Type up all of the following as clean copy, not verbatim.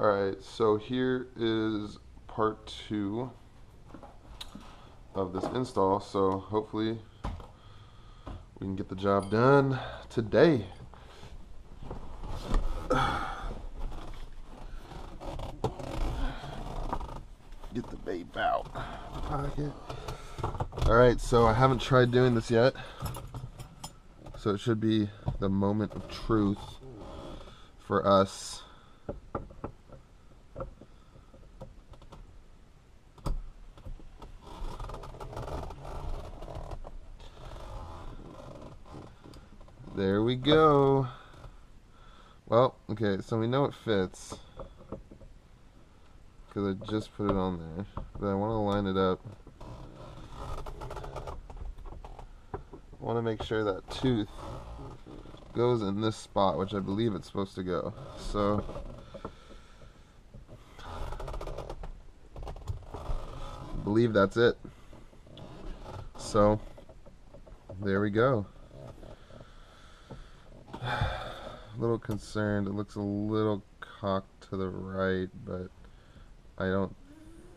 Alright, so here is part 2 of this install. So hopefully we can get the job done today. Get the vape out of the pocket. Alright, so I haven't tried doing this yet. So it should be the moment of truth for us. There we go. Well, okay, so we know it fits because I just put it on there, but I want to line it up. I want to make sure that tooth goes in this spot, which I believe it's supposed to go. So I believe that's it. So there we go. A little concerned. It looks a little cocked to the right, but I don't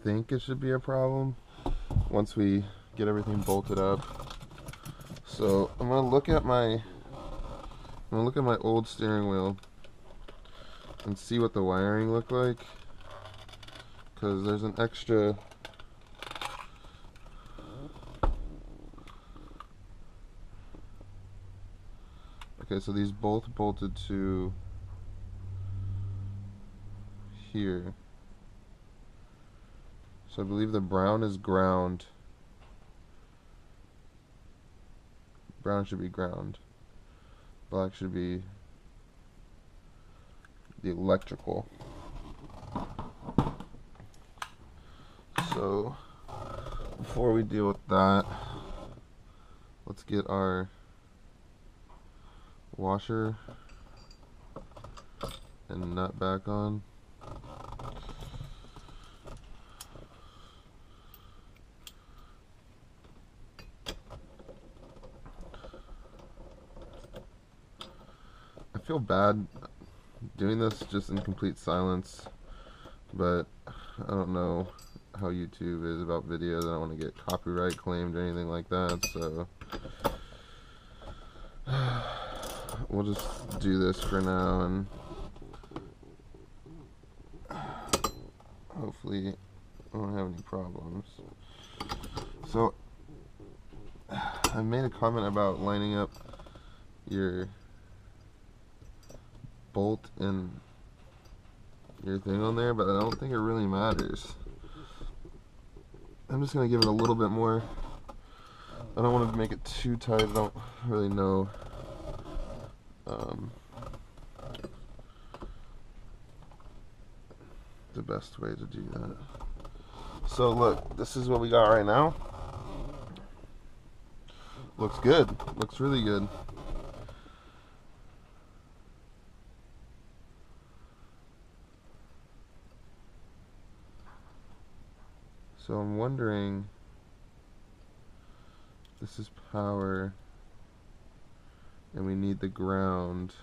think it should be a problem once we get everything bolted up. So I'm gonna look at my old steering wheel and see what the wiring looked like, because there's an extra okay, so these both bolted to here. So I believe the brown is ground. Brown should be ground. Black should be the electrical. So before we deal with that, let's get our washer and nut back on. I feel bad doing this just in complete silence, but I don't know how YouTube is about videos. I don't want to get copyright claimed or anything like that, so we'll just do this for now, and hopefully I won't have any problems. So I made a comment about lining up your bolt and your thing on there, but I don't think it really matters. I'm just gonna give it a little bit more. I don't want to make it too tight. I don't really know the best way to do that. So look, this is what we got right now. Looks good. Looks really good. So I'm wondering, this is power, and we need the ground.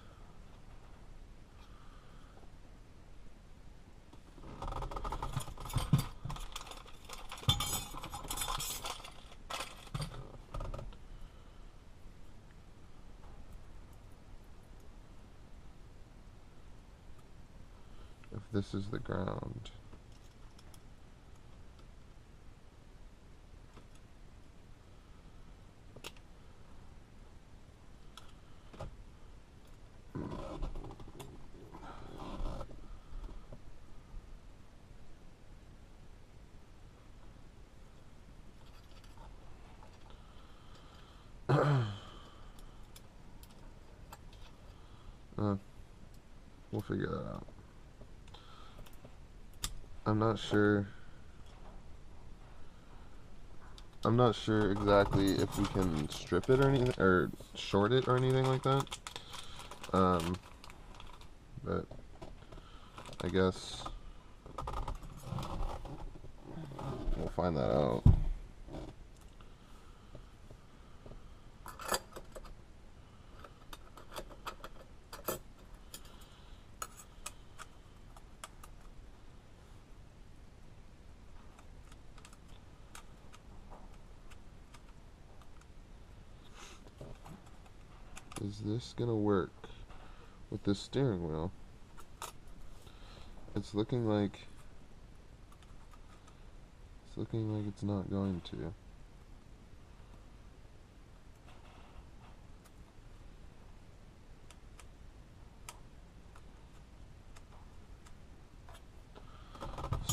If this is the ground. We'll figure that out. I'm not sure exactly if we can strip it or anything, or short it or anything like that. But I guess we'll find that out. Is this gonna work with this steering wheel? It's looking like it's not going to.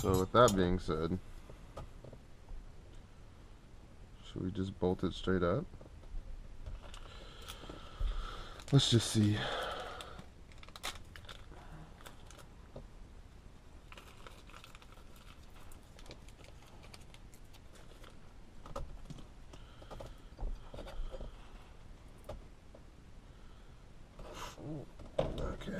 So with that being said, should we just bolt it straight up? Let's just see. Okay.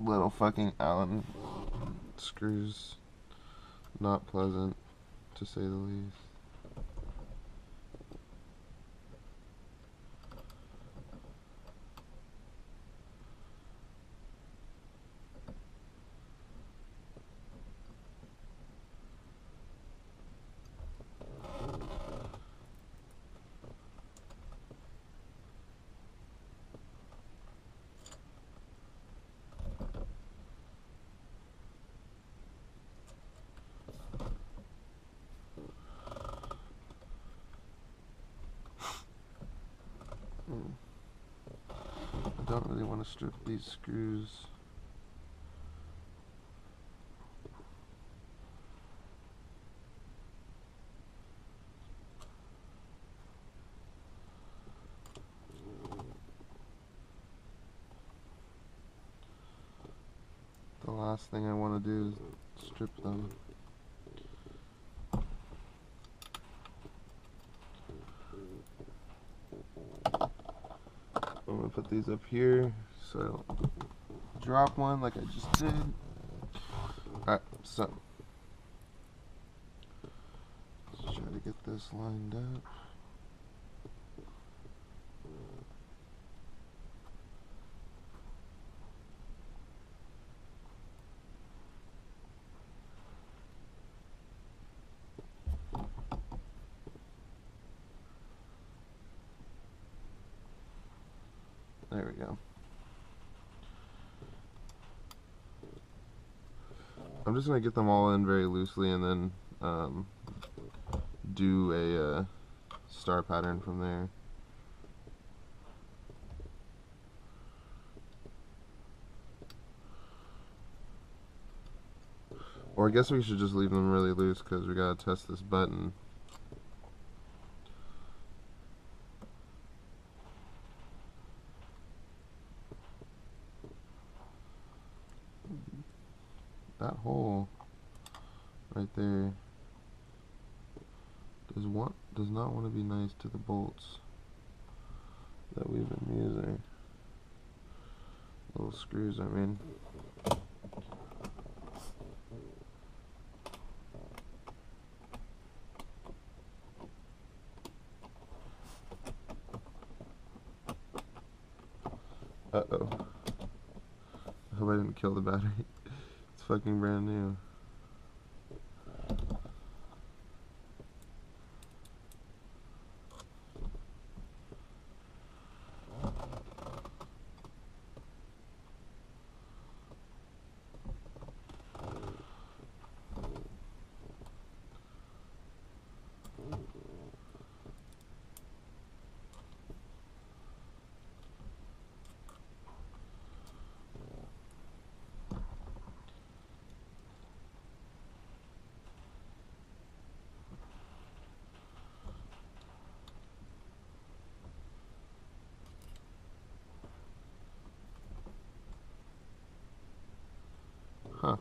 Little fucking Allen screws, not pleasant to say the least. I don't really want to strip these screws. The last thing I want to do is strip them. I'm going to put these up here so I don't drop one like I just did. Alright, so let's try to get this lined up. There we go. I'm just going to get them all in very loosely and then do a star pattern from there. Or I guess we should just leave them really loose because we got to test this button. That hole right there does not want to be nice to the bolts that we've been using. Little screws, I mean. Uh-oh. I hope I didn't kill the battery. It's fucking brand new. Huh.